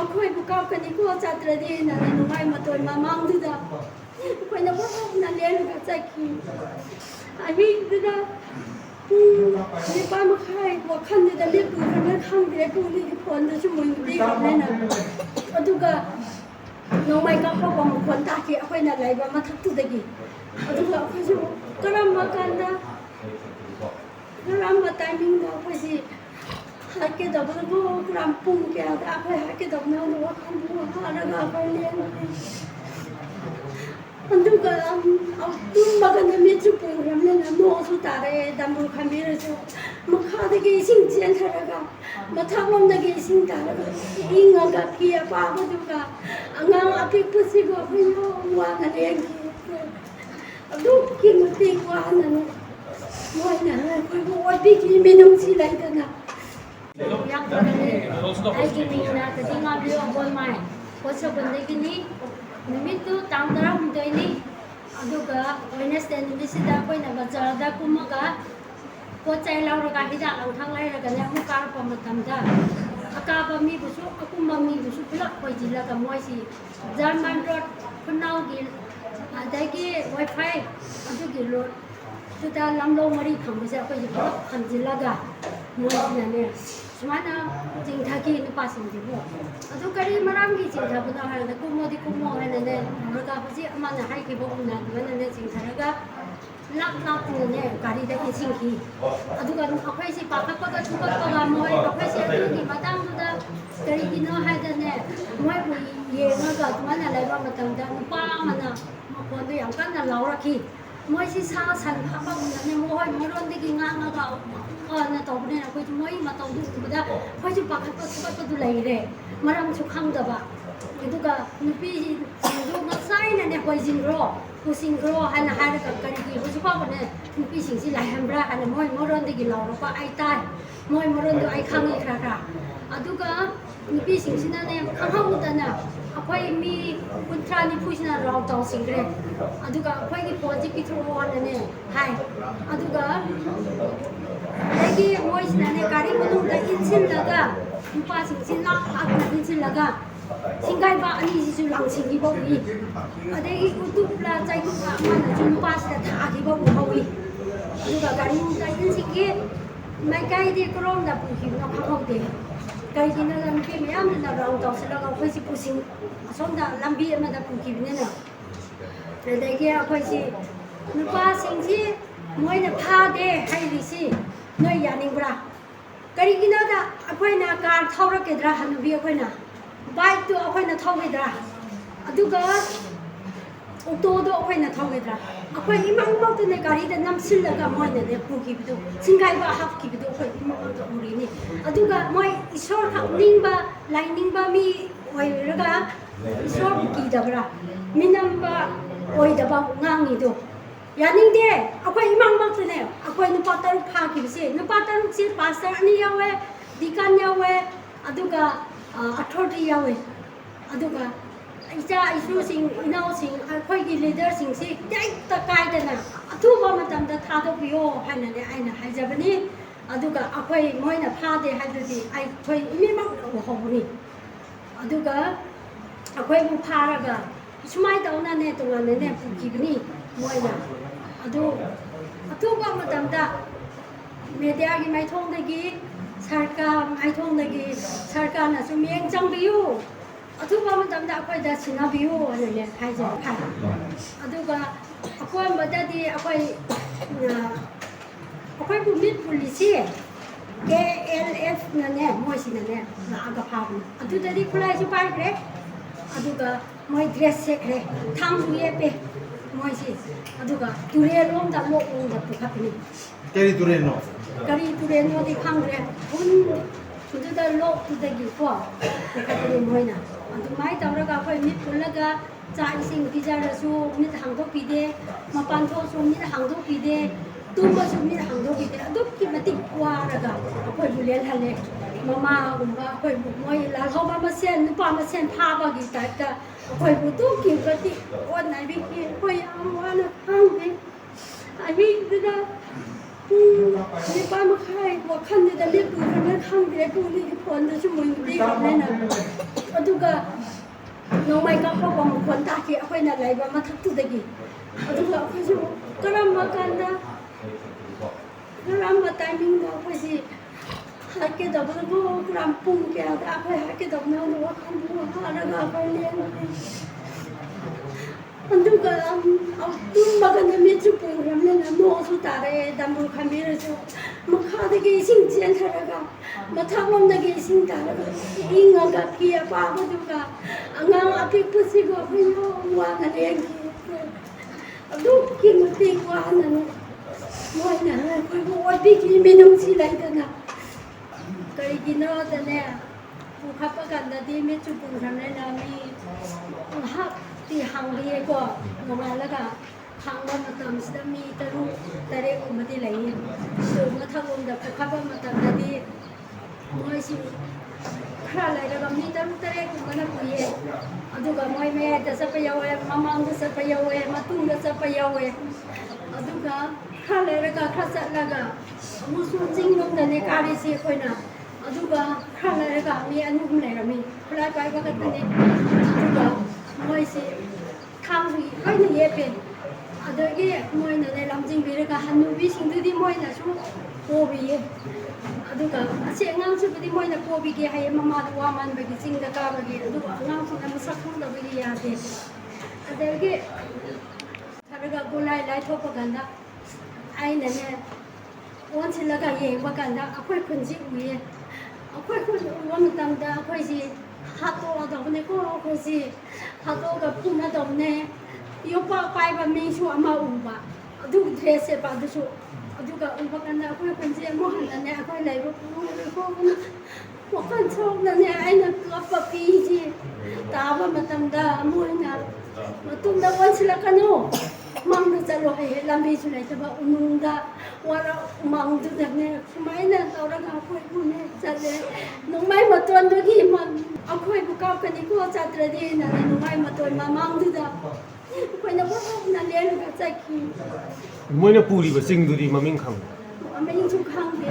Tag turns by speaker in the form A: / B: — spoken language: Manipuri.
A: akhoi bu kap kani ko chatradi na nuai matoi mamang du da koi na bo na len ga chaki ai bi da ni pa ma khai wa khan ni da le pu kan khang de pu ni phon da chu mun bi ga ne na aduga nongmai ka ko ba mu khon ta ki akhoi na lai ba ma thak tu da gi aduga akhoi chu karam ma kan da karam ma timing da akhoi si hake da ba bo karam pung ke da akhoi hake da na no wa khan bu ha na ga ba le aduga tum ba ga na mi chu pu ram le na mo su ta re dam bu khan bi re chu ma kha da gi sing chen tha ra ga ma thak lom da gi sing ta ra ga ing ga ki pa ba du ga angang apik pu si go phi no wa na le gi adu ki ma ti wa na no moi na ko bo wa bi ki mi nong si lai da na
B: yak ta ne ai ki ni na ta ding a bi o bol mai ko sa bun de ki ni nimit tu tang dara hum doi ni aduga Wednesday ni sida koi na bazar da kumaga ko chai lau ra ga hida lau thang lai ra ga ne mu kar pa matam da aka ba mi bu su akum ba mi bu su pula koi jila ka moi si German road phunau gi adagi wifi adu gi road tu ta lam lo mari kham ba sa koi ji pula kham jila ga moi si na ne sumana jing tha ki ni pa sim ji bo adu kari maram gi jing tha bu na ha da ku mo di ku mo ha ne ne ra ga ba ji ama na hai ki bo na ba ne jing tha ra ga lak lak tu ne kari da ki sing ki adu ga akhoi si pa kha pa ga chu pa ga moi akhoi si adu gi matam du da kari gi no ha da ne moi bu ye na ga tu na lai ba matam da pa ma na ma ko du yang kan na lau ra ki moi si sa san kha ba ne mo hoi mo ron de gi nga nga ga na tàu này là coi chúng mới mà tàu du da coi chúng bạc các du lấy đấy mà làm chụp khăm da ba itu ka nupi du na sai na ne coi sing ro ku sing ro hay là hai cái cái gì ku pa ne nupi sing si lai ham bra hay là moi ron de gi lau ro pa ai tai moi ron do ai khang ni kha kha adu ka nupi sing si na ne khang hang da na akwai mi kun tra ni phu na ro tàu sing re adu ka akwai ki project ki thro wa ne hai adu ka lagi moi sina ne kari manung da insin laga nupa sing sin lak ak na insin laga singkai ba ani si su lang sing gi bo wi adegi utu pla chai ku ka man na nupa sina tha gi bo bo wi adu ka kari da insin ge mai kai de krom da pu ki na kha khom de kai gi na lam ki me am na rong taw sila ka khoi si pu sing som da lam bi ma da pu ki ne na adegi akhoi si nupa sing si moi na pha de hai ri si noi ya ning bra kari gi na da akhoi na kar thau ra ke dra han bi akhoi na bike tu akhoi na thau ge dra adu ga auto do akhoi na thau ge dra akhoi imang bau tu ne gari da nam sil la ga moi ne pu ki bi du singai ba haf ki bi du akhoi imang do uri ni adu ga moi isor khak ning ba lai ning ba mi oi ra ga isor ki da bra minam ba oi da ba ngang ni do yaning de akwai imang bang tu ne akwai nupa taru pha ki se nupa taru si pastor ani yawe dikan yawe aduga authority yawe aduga icha isu sing inau sing akwai gi leader sing si dai ta kai da na athu ba matam da tha do biyo haina ne aina haijabani aduga akwai moina pha de haidudi ai thoi imi mak ho ni aduga akwai bu pha ra ga sumai da na ne to na ne pu ki ni moina adu atuba matamda media gi mai thong de gi sarkar mai thong de gi sarkar na su mieng chang biu atuba matamda akwai da sina biu ne ne hai ja kha aduga akwai bada di akwai bu mit police KLF na ne moi si na ne na aga pha adu da di khulai su pai kre aduga moi dress se kre thang bu ye pe moi si aduga ture lom da lo ong da pu khap ni
C: Kari ture no
A: di khang re hun tu da lo tu da gi ko ko ka ni moi na adu mai ta ra ga khoi mit pul la ga cha sing ki ja ra su mit hang do pi de ma pan tho su mit hang do pi de tu ba su mit hang do pi de adu ki ma ti kwa ra ga khoi bu le ha le mama gum ba khoi bu moi la ho ba ma sen nu pa ma sen pha ba gi ta ka khoi bu tu ki ka ti on nai bi ki khoi am wa na hang bi ai bi da ni pa ma khai wa khan ni da le pu kan khang de pu ni phon da chu mun bi ka ne na ꯑꯗꯨꯒ ꯅꯣꯡꯃꯩ ꯀꯥꯞꯄꯛꯄ ꯃꯈꯣꯟ ꯇꯥꯈꯤ ꯑꯩꯈꯣꯏꯅ ꯂꯩꯕ ꯃꯊꯛꯇꯨꯗꯒꯤ ꯑꯗꯨꯒ ꯑꯩꯈꯣꯏꯁꯨ ꯀꯔꯝꯕ ꯀꯥꯟꯗ ꯀꯔꯝꯕ ꯇꯥꯏꯃꯤꯡꯗ ꯑꯩꯈꯣꯏꯁꯤ ꯍꯥꯠꯀꯗꯕꯅꯣ ꯀꯔꯝ ꯄꯨꯡ ꯀꯌꯥꯗ ꯑꯩꯈꯣꯏ ꯍꯥꯠꯀꯗꯕꯅꯣ ꯋꯥꯈꯜꯗꯨ ꯍꯥꯠꯂꯒ ꯑꯩꯈꯣꯏ ꯂꯦꯟꯕꯅꯤ ꯑꯗꯨꯒ ꯇꯨꯝꯕꯒ ꯅꯨꯃꯤꯠꯁꯨ ꯄꯨꯔꯕꯅꯤꯅ ꯅꯣꯡꯁꯨ ꯇꯥꯔꯛꯑꯦ ꯗꯝꯕꯨꯔ ꯈꯟꯕꯤꯔꯁꯨ ꯃꯈꯥꯗꯒꯤ ꯏꯁꯤꯡ ꯆꯦꯟꯊꯔꯒ ꯃꯊꯛꯂꯣꯝꯗꯒꯤ ꯏꯁꯤꯡ ꯇꯥꯔꯒ ꯏꯪꯉꯒ ꯐꯤ ꯑꯄꯥꯕꯗꯨꯒ ꯑꯉꯥꯡ ꯑꯄꯤꯛꯄꯁꯤꯒ ꯑꯩꯈꯣꯏꯅ ꯋꯥꯅ ꯂꯦꯟꯈꯤ ꯑꯗꯨꯛꯀꯤ ꯃꯇꯤꯛ ꯋꯥꯅ ꯃꯣꯏꯅ ꯑꯩꯈꯣꯏꯕꯨ ꯑꯣꯠꯄꯤꯈꯤ ꯃꯤꯅꯨꯡꯁꯤ ꯂꯩꯇꯅ ꯀꯔꯤꯒꯤꯅꯣꯗꯅꯦ ꯄꯨꯈꯠꯄ ꯀꯥꯟꯗꯗꯤ ꯃꯤꯠꯁꯨ ꯄꯨꯈ꯭ꯔꯕꯅꯤꯅ ꯃꯤ ꯉꯥꯏꯍꯥꯛꯇꯤ ꯍꯥꯡꯕꯤꯌꯦꯀꯣ ꯅꯣꯡꯉꯥꯜꯂꯒ ꯍꯥꯡꯕ ꯃꯇꯝꯁꯤꯗ ꯃꯤ 6-7 ꯂꯩꯌꯦ ꯑꯗꯨ ꯃꯊꯛꯂꯣꯝꯗ ꯄꯨꯈꯠꯄ ꯃꯇꯝꯗꯗꯤ ꯃꯣꯏꯁꯤ ꯈꯔ ꯂꯩꯔꯒ ꯃꯤ 7-8 ꯄꯨꯏꯌꯦ ꯑꯗꯨꯒ ꯃꯣꯏ ꯃꯌꯥꯏꯗ ꯆꯠꯄ ꯌꯥꯎꯋꯦ ꯃꯃꯥꯡꯗ ꯆꯠꯄ ꯌꯥꯎꯋꯦ ꯃꯇꯨꯡꯗ ꯆꯠꯄ ꯌꯥꯎꯋꯦ ꯑꯗꯨꯒꯈꯔ ꯂꯩꯔꯒꯈꯔ ꯆꯠꯂꯒ ꯑꯃꯨꯛꯁꯨ ꯆꯤꯡꯂꯣꯝꯗꯅꯦ ꯀꯥꯔꯤꯁꯤ ꯑꯩꯈꯣꯏꯅ ꯑꯗꯨꯒꯈꯔ ꯂꯩꯔꯒ ꯃꯤ 2-3 ꯂꯩꯔꯝꯃꯤ ꯈꯨꯠꯂꯥꯏ ꯄꯥꯏꯕ ꯈꯛꯇꯅꯤ ꯑꯗꯨꯒ ꯃꯣꯏꯁꯤ ꯊꯥꯡꯁꯨ ꯂꯣꯏꯅ ꯌꯦꯞꯄꯦ ꯑꯗꯒꯤ ꯃꯣꯏꯅꯅꯦ ꯂꯝꯖꯤꯡꯕꯤꯔꯒ ꯍꯟꯅꯨꯕꯤꯁꯤꯡꯗꯨꯗꯤ ꯃꯣꯏꯅꯁꯨ ꯄꯣꯕꯤꯌꯦ ꯑꯗꯨꯒ ꯑꯁꯤ ꯑꯉꯥꯡꯁꯤꯕꯨꯗꯤ ꯃꯣꯏꯅ ꯄꯣꯕꯤꯒꯦ ꯍꯥꯏꯌꯦ ꯃꯃꯥꯗ ꯋꯥ ꯃꯥꯟꯕꯒꯤ ꯆꯤꯡꯗ ꯀꯥꯕꯒꯤ ꯑꯗꯨꯒ ꯑꯉꯥꯡꯁꯤꯡꯅ ꯃꯁꯛ ꯈꯪꯗꯕꯒꯤ ꯌꯥꯗꯦ ꯑꯗꯒꯤ ꯈꯔꯒ ꯒꯨꯂꯥꯏ ꯂꯥꯏꯊꯣꯛꯄ ꯀꯥꯟꯗ ꯑꯩꯅꯅꯦ ꯑꯣꯟꯁꯤꯜꯂꯒ ꯌꯦꯡꯕ ꯀꯥꯟꯗ ꯑꯩꯈꯣꯏ ꯈꯨꯟꯁꯤ ꯎꯏꯌꯦ ꯑꯩꯈꯣꯏ ꯈꯨꯟ ꯎꯕ ꯃꯇꯝꯗ ꯑꯩꯈꯣꯏꯁꯤ ꯍꯥꯠꯇꯣꯛꯑꯗꯕꯅꯤꯀꯣ ꯑꯩꯈꯣꯏꯁꯤ ꯍꯥꯠꯇꯣꯛꯑꯒ ꯐꯨꯅꯗꯕꯅꯦ ꯌꯣꯄꯥꯛ ꯄꯥꯏꯕ ꯃꯤꯁꯨ ꯑꯃ ꯎꯕ ꯑꯗꯨ ꯗ꯭ꯔꯦꯁ ꯁꯦꯠꯄ ꯑꯗꯨꯁꯨ ꯑꯗꯨꯒ ꯎꯕ ꯀꯥꯟꯗ ꯑꯩꯈꯣꯏ ꯈꯨꯟꯁꯤ ꯑꯃꯨꯛ ꯍꯟꯅꯅꯦ ꯑꯩꯈꯣꯏ ꯂꯩꯕ ꯄꯨꯔꯒ ꯋꯥꯈꯜ ꯁꯣꯛꯅꯅꯦ ꯑꯩꯅ ꯀꯞꯄ ꯄꯤꯁꯤ ꯇꯥꯕ ꯃꯇꯝꯗ ꯃꯣꯏꯅ ꯃꯇꯨꯡꯗ ꯑꯣꯟꯁꯤꯜꯂꯛꯀꯅꯨ ꯃꯥꯡꯗ ꯆꯠꯂꯣ ꯍꯥꯏꯌꯦ ꯂꯝꯕꯤꯁꯨ ꯂꯩꯇꯕ ꯎꯅꯨꯡꯗ ꯋꯥꯔꯛ ꯎꯃꯪꯗꯨꯗꯅꯦ ꯁꯨꯃꯥꯏꯅ ꯇꯧꯔꯒ ꯑꯩꯈꯣꯏꯕꯨꯅꯦ ꯆꯠꯂꯦ ꯅꯣꯡꯃꯩ ꯃꯇꯣꯟꯗꯒꯤ ꯑꯩꯈꯣꯏꯕꯨ ꯀꯥꯞꯀꯅꯤꯀꯣ ꯆꯠꯇ꯭ꯔꯗꯤ ꯅꯣꯡꯃꯩ ꯃꯇꯣꯟ ꯃꯃꯥꯡꯗꯨꯗ ꯑꯩꯈꯣꯏꯅ ꯋꯥꯅ ꯂꯦꯟꯂꯒ ꯆꯠꯈꯤ
C: ꯃꯣꯏꯅ ꯄꯨꯔꯤꯕ ꯆꯤꯡꯗꯨꯗꯤ ꯃꯃꯤꯡ ꯈꯪꯕ꯭ꯔꯥ?
A: ꯃꯃꯤꯡꯁꯨ ꯈꯪꯗꯦ